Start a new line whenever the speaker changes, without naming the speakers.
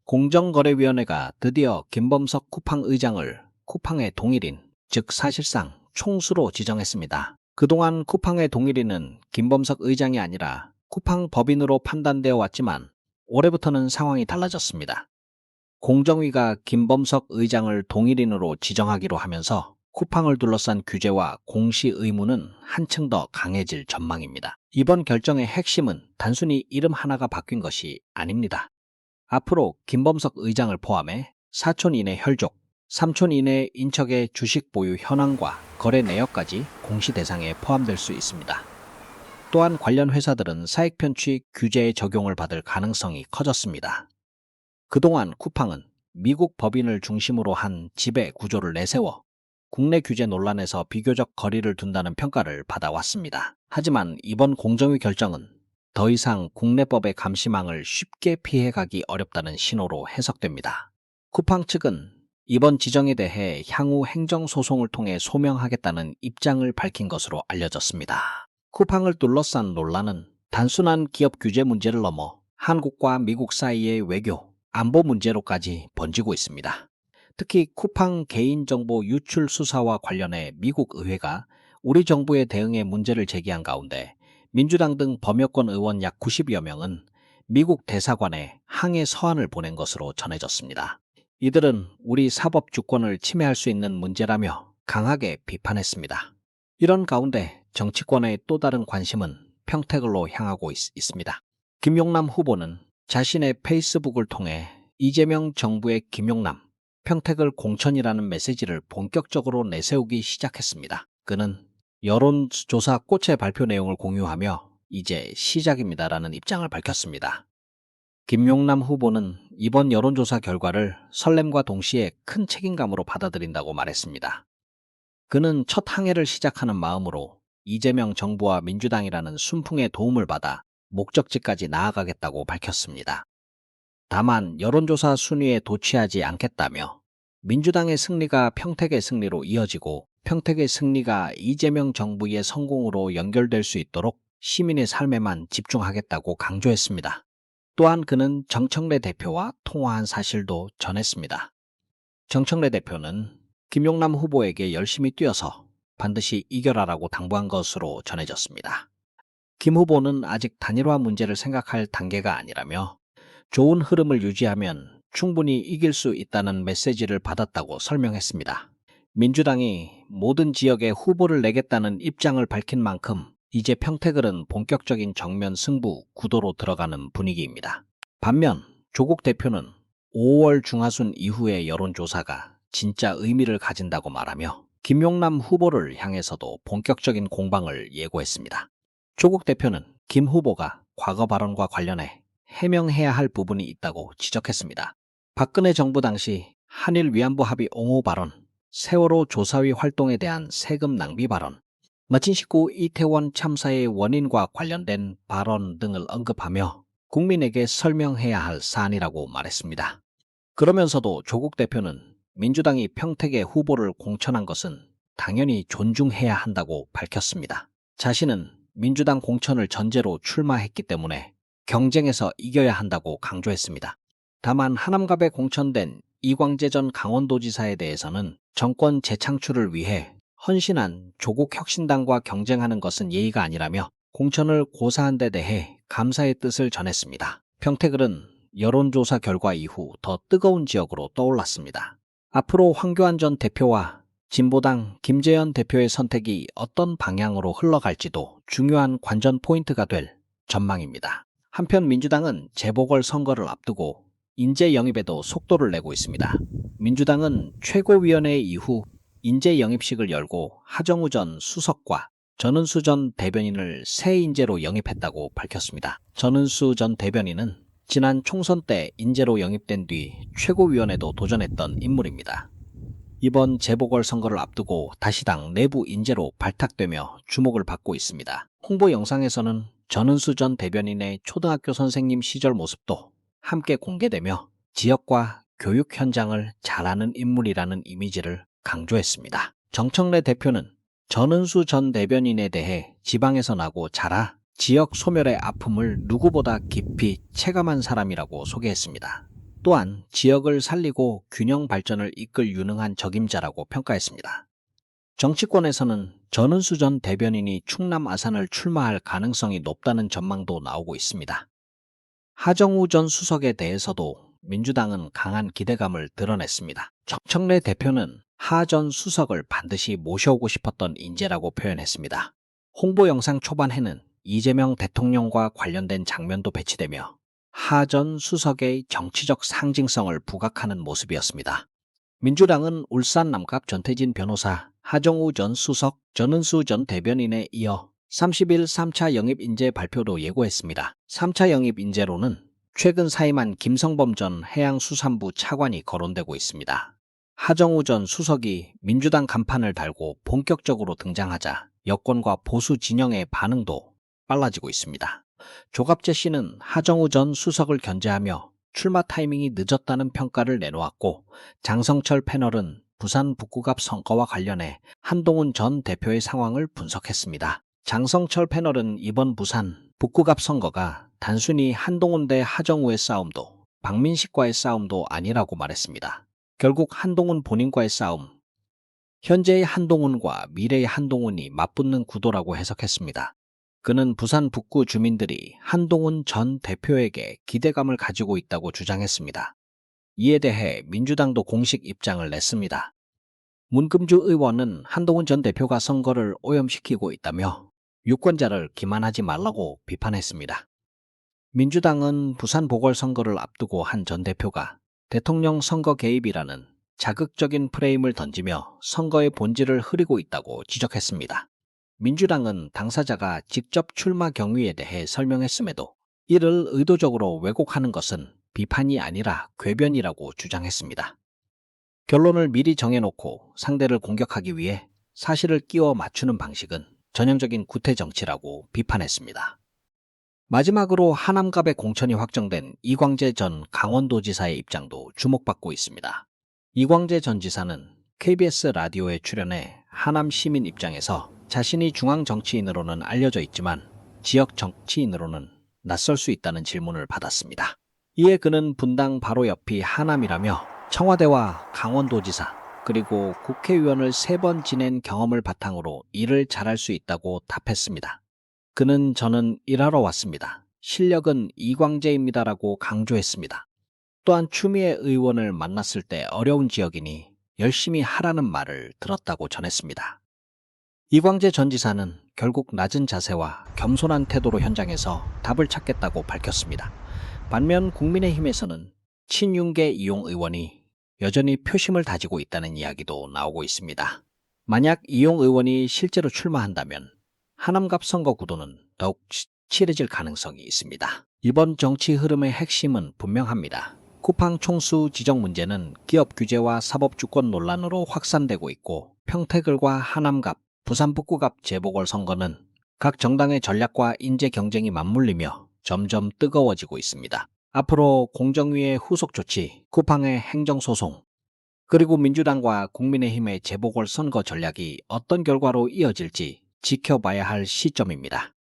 공정거래위원회가 드디어 김범석 쿠팡 의장을 쿠팡의 동일인, 즉 사실상 총수로 지정했습니다. 그동안 쿠팡의 동일인은 김범석 의장이 아니라 쿠팡 법인으로 판단되어 왔지만 올해부터는 상황이 달라졌습니다. 공정위가 김범석 의장을 동일인으로 지정하기로 하면서 쿠팡을 둘러싼 규제와 공시 의무는 한층 더 강해질 전망입니다. 이번 결정의 핵심은 단순히 이름 하나가 바뀐 것이 아닙니다. 앞으로 김범석 의장을 포함해 사촌 이내 혈족, 삼촌 이내 인척의 주식 보유 현황과 거래 내역까지 공시 대상에 포함될 수 있습니다. 또한 관련 회사들은 사익 편취 규제의 적용을 받을 가능성이 커졌습니다. 그동안 쿠팡은 미국 법인을 중심으로 한 지배 구조를 내세워 국내 규제 논란에서 비교적 거리를 둔다는 평가를 받아왔습니다. 하지만 이번 공정위 결정은 더 이상 국내법의 감시망을 쉽게 피해가기 어렵다는 신호로 해석됩니다. 쿠팡 측은 이번 지정에 대해 향후 행정소송을 통해 소명하겠다는 입장을 밝힌 것으로 알려졌습니다. 쿠팡을 둘러싼 논란은 단순한 기업 규제 문제를 넘어 한국과 미국 사이의 외교, 안보 문제로까지 번지고 있습니다. 특히 쿠팡 개인정보 유출 수사와 관련해 미국 의회가 우리 정부의 대응에 문제를 제기한 가운데 민주당 등 범여권 의원 약 90여 명은 미국 대사관에 항해 서한을 보낸 것으로 전해졌습니다. 이들은 우리 사법 주권을 침해할 수 있는 문제라며 강하게 비판했습니다. 이런 가운데 정치권의 또 다른 관심은 평택을로 향하고 있습니다. 김용남 후보는 자신의 페이스북을 통해 이재명 정부의 김용남, 평택을 공천이라는 메시지를 본격적으로 내세우기 시작했습니다. 그는 여론조사 꽃의 발표 내용을 공유하며 이제 시작입니다라는 입장을 밝혔습니다. 김용남 후보는 이번 여론조사 결과를 설렘과 동시에 큰 책임감으로 받아들인다고 말했습니다. 그는 첫 항해를 시작하는 마음으로 이재명 정부와 민주당이라는 순풍의 도움을 받아 목적지까지 나아가겠다고 밝혔습니다. 다만 여론조사 순위에 도취하지 않겠다며 민주당의 승리가 평택의 승리로 이어지고 평택의 승리가 이재명 정부의 성공으로 연결될 수 있도록 시민의 삶에만 집중하겠다고 강조했습니다. 또한 그는 정청래 대표와 통화한 사실도 전했습니다. 정청래 대표는 김용남 후보에게 열심히 뛰어서 반드시 이겨라라고 당부한 것으로 전해졌습니다. 김 후보는 아직 단일화 문제를 생각할 단계가 아니라며 좋은 흐름을 유지하면 충분히 이길 수 있다는 메시지를 받았다고 설명했습니다. 민주당이 모든 지역에 후보를 내겠다는 입장을 밝힌 만큼 이제 평택을은 본격적인 정면 승부 구도로 들어가는 분위기입니다. 반면 조국 대표는 5월 중하순 이후의 여론조사가 진짜 의미를 가진다고 말하며 김용남 후보를 향해서도 본격적인 공방을 예고했습니다. 조국 대표는 김 후보가 과거 발언과 관련해 해명해야 할 부분이 있다고 지적했습니다. 박근혜 정부 당시 한일 위안부 합의 옹호 발언, 세월호 조사위 활동에 대한 세금 낭비 발언, 마친 식구 이태원 참사의 원인과 관련된 발언 등을 언급하며 국민에게 설명해야 할 사안이라고 말했습니다. 그러면서도 조국 대표는 민주당이 평택의 후보를 공천한 것은 당연히 존중해야 한다고 밝혔습니다. 자신은 민주당 공천을 전제로 출마했기 때문에 경쟁에서 이겨야 한다고 강조했습니다. 다만 하남갑에 공천된 이광재 전 강원도지사에 대해서는 정권 재창출을 위해 헌신한 조국혁신당과 경쟁하는 것은 예의가 아니라며 공천을 고사한 데 대해 감사의 뜻을 전했습니다. 평택을은 여론조사 결과 이후 더 뜨거운 지역으로 떠올랐습니다. 앞으로 황교안 전 대표와 진보당 김재현 대표의 선택이 어떤 방향으로 흘러갈지도 중요한 관전 포인트가 될 전망입니다. 한편 민주당은 재보궐선거를 앞두고 인재 영입에도 속도를 내고 있습니다. 민주당은 최고위원회 이후 인재 영입식을 열고 하정우 전 수석과 전은수 전 대변인을 새 인재로 영입했다고 밝혔습니다. 전은수 전 대변인은 지난 총선 때 인재로 영입된 뒤 최고위원회도 도전했던 인물입니다. 이번 재보궐선거를 앞두고 다시 당 내부 인재로 발탁되며 주목을 받고 있습니다. 홍보 영상에서는 전은수 전 대변인의 초등학교 선생님 시절 모습도 함께 공개되며 지역과 교육 현장을 잘 아는 인물이라는 이미지를 강조했습니다. 정청래 대표는 전은수 전 대변인에 대해 지방에서 나고 자라 지역 소멸의 아픔을 누구보다 깊이 체감한 사람이라고 소개했습니다. 또한 지역을 살리고 균형 발전을 이끌 유능한 적임자라고 평가했습니다. 정치권에서는 전은수 전 대변인이 충남 아산을 출마할 가능성이 높다는 전망도 나오고 있습니다. 하정우 전 수석에 대해서도 민주당은 강한 기대감을 드러냈습니다. 정청래 대표는 하 전 수석을 반드시 모셔오고 싶었던 인재라고 표현했습니다. 홍보 영상 초반에는 이재명 대통령과 관련된 장면도 배치되며 하 전 수석의 정치적 상징성을 부각하는 모습이었습니다. 민주당은 울산 남갑 전태진 변호사, 하정우 전 수석, 전은수 전 대변인에 이어 30일 3차 영입 인재 발표도 예고했습니다. 3차 영입 인재로는 최근 사임한 김성범 전 해양수산부 차관이 거론되고 있습니다. 하정우 전 수석이 민주당 간판을 달고 본격적으로 등장하자 여권과 보수 진영의 반응도 빨라지고 있습니다. 조갑재 씨는 하정우 전 수석을 견제하며 출마 타이밍이 늦었다는 평가를 내놓았고, 장성철 패널은 부산 북구갑 선거와 관련해 한동훈 전 대표의 상황을 분석했습니다. 장성철 패널은 이번 부산 북구갑 선거가 단순히 한동훈 대 하정우의 싸움도 박민식과의 싸움도 아니라고 말했습니다. 결국 한동훈 본인과의 싸움, 현재의 한동훈과 미래의 한동훈이 맞붙는 구도라고 해석했습니다. 그는 부산 북구 주민들이 한동훈 전 대표에게 기대감을 가지고 있다고 주장했습니다. 이에 대해 민주당도 공식 입장을 냈습니다. 문금주 의원은 한동훈 전 대표가 선거를 오염시키고 있다며 유권자를 기만하지 말라고 비판했습니다. 민주당은 부산 보궐선거를 앞두고 한 전 대표가 대통령 선거 개입이라는 자극적인 프레임을 던지며 선거의 본질을 흐리고 있다고 지적했습니다. 민주당은 당사자가 직접 출마 경위에 대해 설명했음에도 이를 의도적으로 왜곡하는 것은 비판이 아니라 궤변이라고 주장했습니다. 결론을 미리 정해놓고 상대를 공격하기 위해 사실을 끼워 맞추는 방식은 전형적인 구태 정치라고 비판했습니다. 마지막으로 하남갑의 공천이 확정된 이광재 전 강원도지사의 입장도 주목받고 있습니다. 이광재 전 지사는 KBS 라디오에 출연해 하남 시민 입장에서 자신이 중앙 정치인으로는 알려져 있지만 지역 정치인으로는 낯설 수 있다는 질문을 받았습니다. 이에 그는 분당 바로 옆이 하남이라며 청와대와 강원도지사 그리고 국회의원을 3번 지낸 경험을 바탕으로 일을 잘할 수 있다고 답했습니다. 그는 저는 일하러 왔습니다. 실력은 이광재입니다라고 강조했습니다. 또한 추미애 의원을 만났을 때 어려운 지역이니 열심히 하라는 말을 들었다고 전했습니다. 이광재 전 지사는 결국 낮은 자세와 겸손한 태도로 현장에서 답을 찾겠다고 밝혔습니다. 반면 국민의힘에서는 친윤계 이용 의원이 여전히 표심을 다지고 있다는 이야기도 나오고 있습니다. 만약 이용 의원이 실제로 출마한다면 하남갑 선거 구도는 더욱 치열해질 가능성이 있습니다. 이번 정치 흐름의 핵심은 분명합니다. 쿠팡 총수 지정 문제는 기업 규제와 사법 주권 논란으로 확산되고 있고, 평택을과 하남갑, 부산 북구갑 재보궐선거는 각 정당의 전략과 인재 경쟁이 맞물리며 점점 뜨거워지고 있습니다. 앞으로 공정위의 후속 조치, 쿠팡의 행정소송, 그리고 민주당과 국민의힘의 재보궐선거 전략이 어떤 결과로 이어질지 지켜봐야 할 시점입니다.